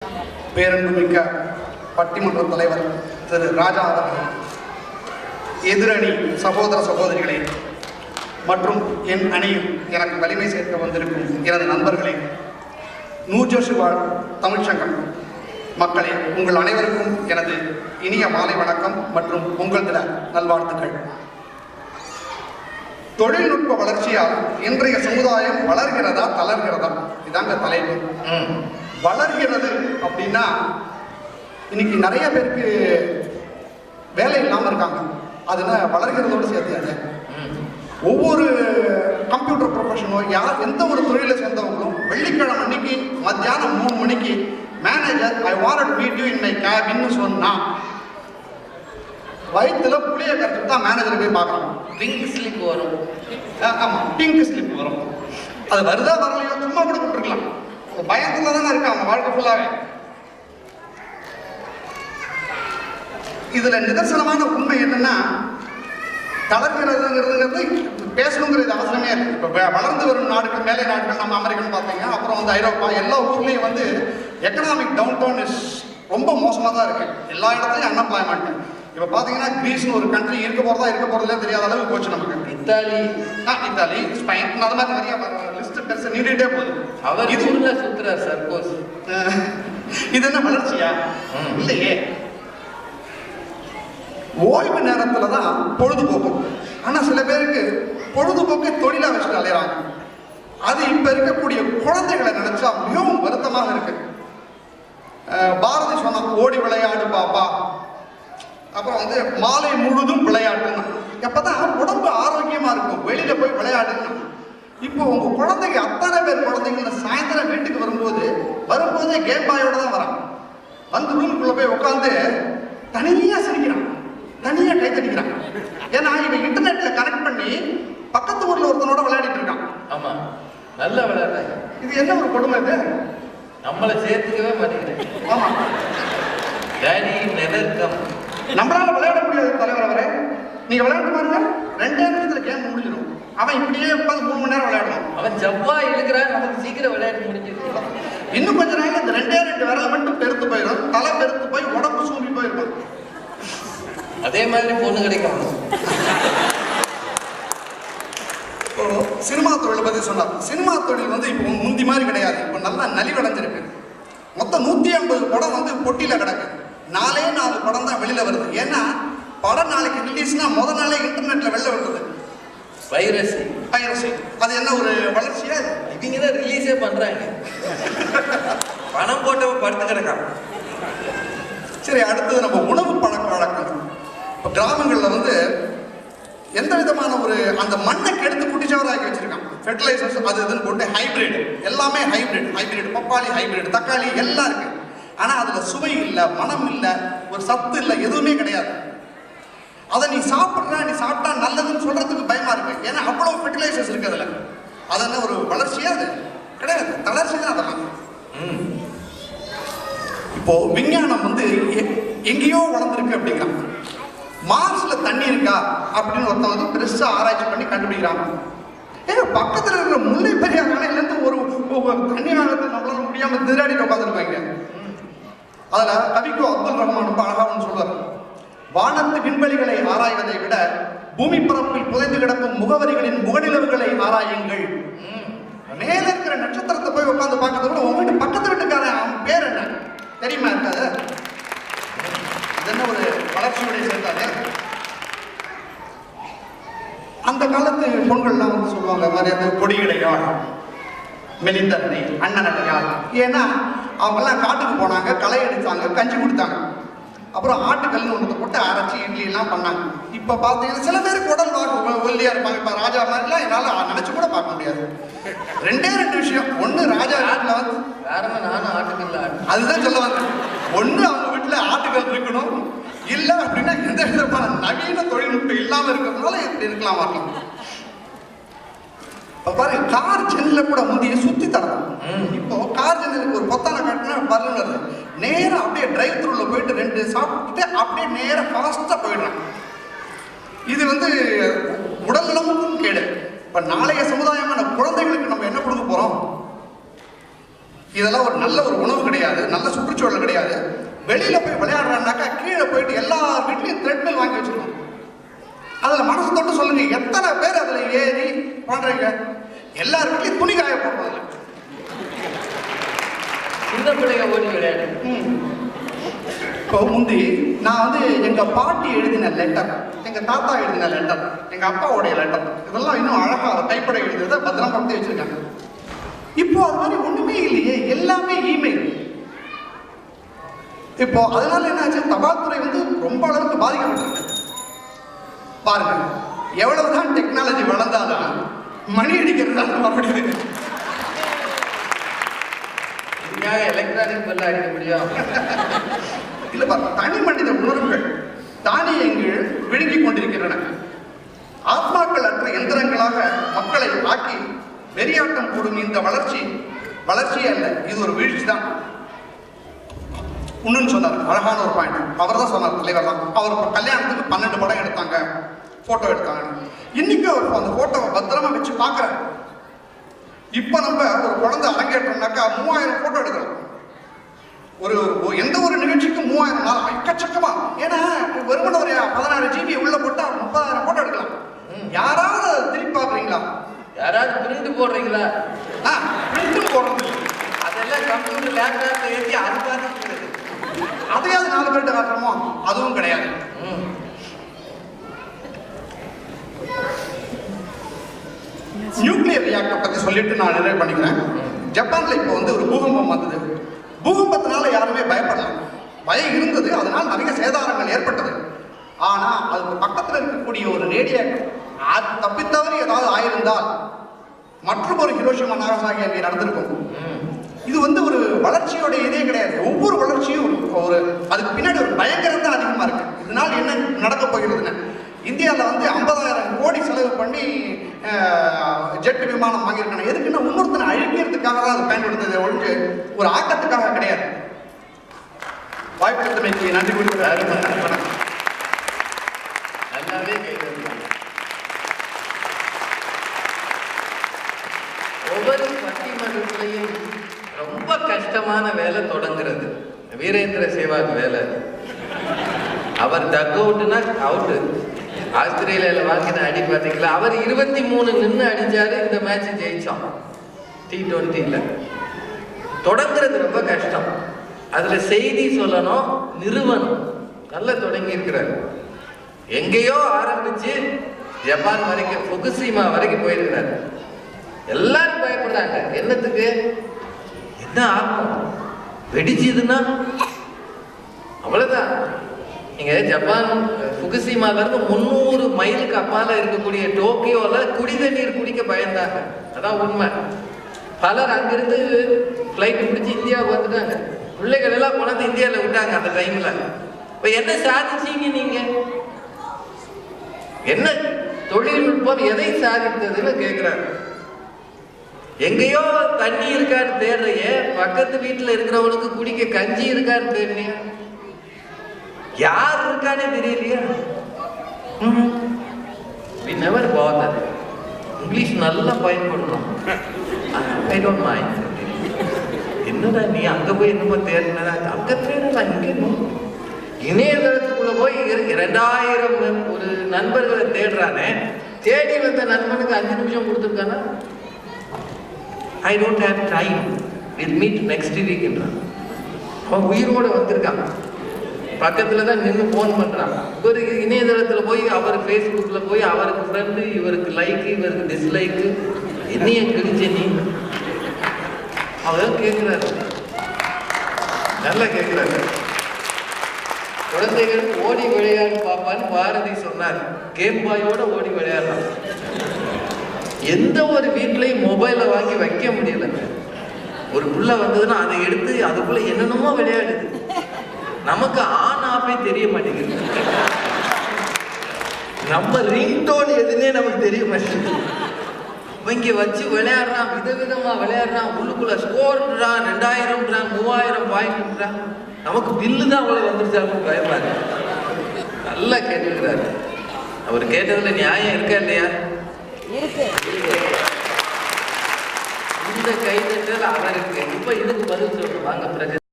பேரன்புமிக்க பட்டிமன்ற தலைவர் திரு ராஜா அவர்கள், எதிரணி சகோதர சகோதரிகளே மற்றும் என் அணியில் எனக்கு வலிமை சேர்க்க வந்திருக்கும் எனது நண்பர்களே, நூர்ஜோஷி வாழ் தமிழ்ச்சங்கம் மக்களே, உங்கள் அனைவருக்கும் எனது இனிய மாலை வணக்கம் மற்றும் உங்கள் தின நல்வாழ்த்துக்கள். தொழில்நுட்ப வளர்ச்சியால் இன்றைய சமுதாயம் வளர்கிறதா தளர்கிறதா? இதாங்க தலைப்பு. வளர்கிறது அப்படின்னா இன்னைக்கு நிறைய பேருக்கு வேலை இல்லாமல் இருக்காங்க. அதனால வளர்கிறதோடு சேர்த்து ஒவ்வொரு கம்ப்யூட்டர் ப்ரொஃபஷனோ எந்த ஒரு தொழிலை சேர்ந்தவங்களும் வெள்ளிக்கிழமை அன்னைக்கு மத்தியானம் 3 மணிக்கு manager I want meet you in my கேபின்னு சொன்னா வயிற்றுல புளிய கற்றுட்டு தான் மேனேஜரை போய் பார்க்கலாம். பிங்க் ஸ்லிப் வரும். ஆமாம், பிங்க் ஸ்லிப் வரும். அது வருதா வரலையோ சும்மா கூட கொடுத்துருக்கலாம். பயத்துல தானே இருக்காங்க வாழ்க்கை ஃபுல்லாவே. இதுல நிதர்சனமான உண்மை என்னன்னா, தளர்கிறதுங்கிறது பேசணுங்கிறது அவசரமே இருக்கு. இப்போ வளர்ந்து வரும் நாடுகள், மேலை நாடுகள், நம்ம அமெரிக்கன் பார்த்தீங்க, அப்புறம் வந்து ஐரோப்பா, எல்லா ஊர்லேயும் வந்து எக்கனாமிக் டவுன் டவுன் ரொம்ப மோசமாக தான் இருக்கு. எல்லா இடத்துலையும் அன்எம்ப்ளாய்மெண்ட். இப்போ பார்த்தீங்கன்னா கிரீஸ்னு ஒரு கண்ட்ரி இருக்க போகிறதே தெரியாத அளவுக்கு போச்சு நமக்கு. இத்தாலி, ஸ்பெயின், அது மாதிரி நிறைய லிஸ்ட் பெருசாக நீடிட்டே போகுது. அவர் இது சுத்துறார் சர்க்கோஸ். இது என்ன வளர்ச்சியா? இல்லையே. ஓய்வு நேரத்தில் தான் பொழுதுபோக்கு. ஆனால் சில பேருக்கு பொழுதுபோக்கை தொழிலாக வச்சுட்டு அலையிறாங்க. அது இப்போ இருக்கக்கூடிய குழந்தைகளை நினைச்சா மிகவும் வருத்தமாக இருக்கு. பாரதி சொன்ன ஓடி விளையாடு பாப்பா, அப்புறம் வந்து மாலை முழுதும் விளையாட்டுன்னு. எப்பதான் உடம்பு ஆரோக்கியமா இருக்கும், வெளியில போய் விளையாடுன்னு. இப்போ உங்க குழந்தைங்க அத்தனை பேர் குழந்தைங்க சாயந்தரம் வீட்டுக்கு வரும்போதே கேம் பாயோட தான் வரான். வந்து ரூமுக்குள்ள போய் உட்காந்து தனியா சிரிக்கிறான், தனியா கை தடிக்கிறான். ஏன்னா இவன் இன்டர்நெட்ல கனெக்ட் பண்ணி பக்கத்து ஊர்ல ஒருத்தனோட விளையாடிட்டு இருக்கான். ஆமா, நல்லா விளையாடுறாங்க. இது என்ன ஒரு கொடுமை இது? நம்மளை சேர்த்துக்கவே மாட்டேங்கிறேன். ஆமா, டேடி நெவர் கம். நம்மளால விளையாட முடியாது தலைவர் அவரே. நீங்க விளையாட்டு பாருங்க, 2 நிமிஷத்துல கேம் முடிஞ்சிடும். அவன் இப்படியே உட்காந்து 3 மணி நேரம் விளையாடுவான். அவன் ஜவ்வா இழுக்கிறான், நமக்கு சீக்கிரம் விளையாட்டு முடிஞ்சிருக்கு. இன்னும் கொஞ்ச நாள் இந்த 2 விரல மட்டும் பெருத்து போயிடும், தலை பெருத்து போய் உடம்பு சூம்பி போயிருக்கும். அதே மாதிரி பொண்ணு கிடைக்கும். சினிமா தொழிலை பத்தி சொன்னார். சினிமா தொழில் வந்து இப்போ முந்தி மாதிரி கிடையாது. இப்போ நல்லா நலிவடைஞ்சிருக்கு. மொத்தம் 150 படம் வந்து பொட்டியில கிடக்கு. 4 படம் தான் வெளியில வருது. ஏன்னா படம் நாளைக்கு ரிலீஸ்னா முதல் நாளே இன்டர்நெட்ல வெளில வருது. பைரசி. அது என்ன ஒரு வளர்ச்சியா? இவங்க தான் ரிலீஸே பண்றாங்க. பணம் போட்டவன் படுத்து கிடக்கான். சரி, அடுத்தது நம்ம உணவு பழக்க வழக்கம். இப்போ கிராமங்களில் வந்து எந்த விதமான ஒரு அந்த மண்ணை கெடுத்து குட்டிச்சவராக்கி வச்சிருக்கான். ஃபெர்டிலைசர்ஸ் அது இதுன்னு போட்டு ஹைபிரிட், எல்லாமே ஹைபிரிட், பப்பாளி ஹைபிரிட், தக்காளி எல்லாம் இருக்கு. ஆனால் அதில் சுவை இல்லை, மனம் இல்லை, ஒரு சத்து இல்லை, எதுவுமே கிடையாது. அதை நீ சாப்பிட்டா நல்லதுன்னு சொல்றதுக்கு பயமா இருக்கு. ஏன்னா அவ்வளவு ஃபெர்டிலைசர்ஸ் இருக்கு அதில். அது என்ன ஒரு வளர்ச்சியா? அது கிடையாது, தளர்ச்சி தான் அதெல்லாம். இப்போ விஞ்ஞானம் வந்து எங்கேயோ வளர்ந்துருக்கு அப்படிங்கிறான். மார்ஸ்ல தண்ணி இருக்கா அப்படின்னு ஒருத்தன் வந்து பெருசா ஆராய்ச்சி பண்ணி கண்டுபிடிக்கிறாங்க. ஏன்னா பக்கத்துல இருக்கிற முல்லை பெரியார் அணையிலேருந்து ஒரு தண்ணி ஆகத்தை நம்மளால முடியாம திராடிட்டு உட்காந்துருப்பாங்க. அதுல கவிக்கோ அப்துல் ரஹ்மான் ரொம்ப அழகான்னு சொல்றாரு, வானத்து விண்வெளிகளை ஆராய்வதை விட பூமி பரப்பில் புதைந்து கிடக்கும் முகவரிகளின் முகநிலவுகளை ஆராயுங்கள். மேல இருக்கிற நட்சத்திரத்தை போய் உட்காந்து பார்க்கறத விட உங்க வீட்டு பக்கத்து வீட்டுக்காரன் அவன் பேர் என்ன தெரியுமா இருக்காது? இது என்ன ஒரு வளர்ச்சியுடைய சேர்த்தாங்க. அந்த காலத்து பொண்கள்லாம் வந்து சொல்லுவாங்க மாதிரி அந்த கொடிகளையாள், மெலிந்தனை, அண்ணனடையாள். ஏன்னா அவங்கெல்லாம் காட்டுக்கு போனாங்க, களை அடித்தாங்க, கஞ்சி கொடுத்தாங்க. அப்புறம் ஆட்டுக்கல்னு ஒன்று போட்டு அரைச்சி இட்லி எல்லாம் பண்ணாங்க. இப்போ பார்த்தீங்கன்னா சில பேருக்கு உடல் ஒல்லியா இருப்பாங்க. இப்போ ராஜா மாதிரிலாம் என்னால் நினைச்சு கூட பார்க்க முடியாது. 2 விஷயம். ஒன்று ராஜா வீட்டில் வந்து நானும் ஆட்டுக்கல்ல, அதுதான் சொல்ல வந்தேன். ஒன்று அவங்க வீட்டில் ஆட்டுக்கல் இருக்கணும், இல்லை அப்படின்னா எந்த விதமான நவீன தொழில்நுட்பம் இல்லாமல் இருக்கிறதுனால இப்படி இருக்கலாம் வரலாம். பாருங்க, கார் ஜன்னல கூட முந்தைய சுத்தி தரணும். இப்போ கார் ஜன்னலுக்கு ஒரு பொத்தான கட்டினா பர்னர் நேரம் அப்படியே டிரைவ் த்ரூல போயிட்டு 2 சாப்பிட்டுட்டு அப்படியே நேரம் ஃபாஸ்டா போயிடுறான். இது வந்து உடல் நலமுக்கும் கேடு. இப்ப நாளைய சமுதாயமான குழந்தைகளுக்கு நம்ம என்ன கொடுக்க போறோம்? இதெல்லாம் ஒரு நல்ல ஒரு உணவு கிடையாது, நல்ல சுற்றுச்சூழல் கிடையாது. வெளியில போய் விளையாடுறான்னாக்கா கீழே போயிட்டு எல்லார் வீட்லையும் த்ரெட்மில் வாங்கி வச்சிருக்கோம். அதுல மனசு தொட்டு சொல்லுங்க, எத்தனை பேர் அதுல ஏறி பண்றீங்க? எல்லார் வீட்லையும் துணி காய போடுறதில்ல. சின்ன பிள்ளைங்க ஓடி விளையாடு. இப்போ முந்தி நான் வந்து எங்க பாட்டி எழுதின லெட்டர், எங்க தாத்தா எழுதின லெட்டர், எங்க அப்பாவுடைய லெட்டர், இதெல்லாம் இன்னும் அழகா கைப்பட எழுதியதை பத்திரம் படுத்தி வச்சிருக்காங்க. இப்போ அது மாதிரி ஒண்ணுமே இல்லையே, எல்லாமே இமெயில். இப்போ அதனால என்னாச்சு, தபால் துறை வந்து ரொம்ப அளவுக்கு பாதிக்கப்பட்டிருக்கு. பாருங்க, எவ்வளவுதான் டெக்னாலஜி வளர்ந்தாலும் மணி அடிக்கிறது மறுபடியும் எலக்ட்ரானிக் பில் அடிக்க முடியும். இல்ல, தனி மனித உணர்வுகள் தானியங்கள் விழுங்கிக் கொண்டிருக்கின்றன. ஆத்மாக்கள் அற்ற எந்திரங்களாக மக்களை ஆக்கி வெறியாட்டம் கூடும் இந்த வளர்ச்சியே அல்ல, இது ஒரு வீழ்ச்சி தான். இன்னும் சொன்னார், அழகான ஒரு பாயிண்ட். அவர் தான் சொன்னார், தலைவர் தான். அவர் கல்யாணத்துக்கு 12 படம் எடுத்தாங்க, போட்டோ எடுத்தாங்க. இன்னைக்கு அவர் அந்த போட்டோவை பத்திரமா வச்சு பார்க்குறாரு. இப்போ நம்ம ஒரு குழந்தை அரங்கேற்றோம்னாக்கா 3000 போட்டோ எடுக்கலாம். எந்த ஒரு நிகழ்ச்சிக்கும் 3000 நாள் எக்கச்சக்கமா. ஏன்னா வெறுமன ஒரு 16 GB உள்ள போட்டா 30,000 போட்டோ எடுக்கலாம். யாராவது திருப்பி பார்க்குறீங்களா? யாராவது பிரிண்ட் போடுறீங்களா? பிரிண்ட் போடுறது அதெல்லாம் கம்ப்யூட்டர் லேப்டாப்ல ஏற்றி அது பார்த்துக்கிறது. அதையாவது 4 பேர்கிட்ட காட்டுறோமோ? அதுவும் கிடையாது. நியூக்ளியர் ரியாக்டர் பத்தி சொல்லிட்டு நான் நிறைவு பண்ணிக்கிறேன். ஜப்பான்ல இப்போ வந்து ஒரு பூகம்பம் வந்தது. பூகம்பத்தினால யாருமே பயப்படல, பயம் இருந்தது, அதனால நிறைய சேதாரங்கள் ஏற்பட்டது. ஆனா அதுக்கு பக்கத்தில் இருக்கக்கூடிய ஒரு ரேடியேட்டர் அது தப்பித்தவறி ஏதாவது ஆயிருந்தால் மற்றொரு ஹிரோஷிமா நாகசாகி அங்கே நடந்திருக்கும். இது வந்து ஒரு வளர்ச்சியோட இதே கிடையாது. ஒவ்வொரு வளர்ச்சியும் ஒரு அதுக்கு பின்னாடி ஒரு பயங்கரம் தான் அதிகமா இருக்கு. இதனால் என்ன நடக்க போகிறதுன்னு இந்தியாவில் வந்து 50,000 கோடி செலவு பண்ணி ஜெட் விமானம் வாங்கியிருக்காங்க. எதுக்குன்னா இன்னொருத்தனை அழிக்கிறதுக்காக தான் அது பயன்படுத்துறது ஒழிஞ்சு ஒரு ஆக்கத்துக்காக கிடையாது. வாய்ப்பு நன்றி கூறுகிறேன். நல்லாவே கேட்குது. ஒவ்வொரு பட்டிமன்றத்திலையும் ரொம்ப கஷ்டமான வேலை தொடங்குறது வீரேந்திர சேவாக் வேலை. அவர் டக் அவுட்னா அவுட்டு. ஆஸ்திரேலியாவில் வாங்கின அடி பார்த்தீங்களா? அவர் 23 நின்று அடிச்சாரு, இந்த மேட்ச் ஜெயிச்சோம். T20ல தொடங்குறது ரொம்ப கஷ்டம். அதுல செய்தி சொல்லணும், நிறுவனம் நல்லா தொடங்கி இருக்கிறார். எங்கேயோ ஆரம்பிச்சு ஜப்பான் வரைக்கும், ஃபுகுஷிமா வரைக்கும் போயிருக்கிறார். எல்லாரும் பயப்படுறாங்க. என்னத்துக்கு? என்ன ஆகும்? வெடிச்சதுன்னா அவ்வளவுதான். இங்க ஜப்பான் ஃபுகுஷிமால இருந்து 300 மைலுக்கு அப்பால இருக்கக்கூடிய டோக்கியோல குடிதண்ணீர் குடிக்க பயந்தாங்க. அதான் உண்மை. பலர் அங்கிருந்து பிளைட் பிடிச்சி இந்தியாவுக்கு வந்துட்டாங்க. பிள்ளைகள் எல்லாம் கொண்டாந்து இந்தியாவில் விட்டாங்க அந்த டைம்ல. இப்ப என்ன சாதிச்சீங்க நீங்க? என்ன தொழில்நுட்பம் எதை சாதித்ததுன்னு கேட்கிறாரு. எங்கேயோ தண்ணி இருக்கான்னு தேடுறைய, பக்கத்து வீட்டுல இருக்கிறவனுக்கு குடிக்க கஞ்சி இருக்கான்னு தேடுறிய, யார் இருக்கானே தெரியலையா? we never bother. இங்கிலீஷ் நல்லா பயன்படணும். I don't mind. என்னடா நீ அங்க போய் என்னமோ தேடினா, அங்க தேடலாம், இங்க இணையதளத்துக்குள்ள போய் 2000 ஒரு நண்பர்களை தேடுறானே, தேடி வந்த நண்பனுக்கு 5 நிமிஷம் கொடுத்துருக்கானா? I don't have time, we'll meet next week என்றான். அவன் உயிரோட வந்திருக்கான், பக்கத்துல தான் நின்று போன் பண்றான். ஒரு இணையதளத்துல போய் அவர் ஃபேஸ்புக்ல போய் அவருக்கு ஃப்ரெண்டு, இவருக்கு லைக், இவருக்கு டிஸ்லைக், என்னைய கிழிச்ச நீ. அவர் கேட்கிறாரு, நல்லா கேட்கிறாரு. குழந்தைகள் ஓடி விளையாடு பாப்பான்னு பாரதி சொன்னார். கேம் பாயோட ஓடி விளையாடலாம். எந்த ஒரு வீட்லையும் மொபைலை வாங்கி வைக்க முடியல. ஒரு புள்ள வந்ததுன்னா அதை எடுத்து அதுக்குள்ள என்னென்னமோ விளையாடுது. நமக்கு ஆன் ஆஃபே தெரிய மாட்டேங்குது. நம்ம ரிங்டோன் எதுன்னே நமக்கு தெரிய மாட்டேங்குது. இங்க வச்சு விளையாடுறான், விதவிதமா விளையாடுறான். உள்ளுக்குள்ள ஸ்கோர்ன்றான், 2000ன்றான், 3000 பாயிண்ட்ன்றான். நமக்கு பில்லு தான் அவ்வளவு வந்துருச்சாலும் பயமா இருக்கு. நல்லா கேட்டுக்கிறாரு. அவர் கேட்டதுல நியாயம் இருக்கா இல்லையா? இந்த கைதட்டல் அவருக்கு. இப்ப இதுக்கு பதில் சொல்லுவாங்க பிரகதி.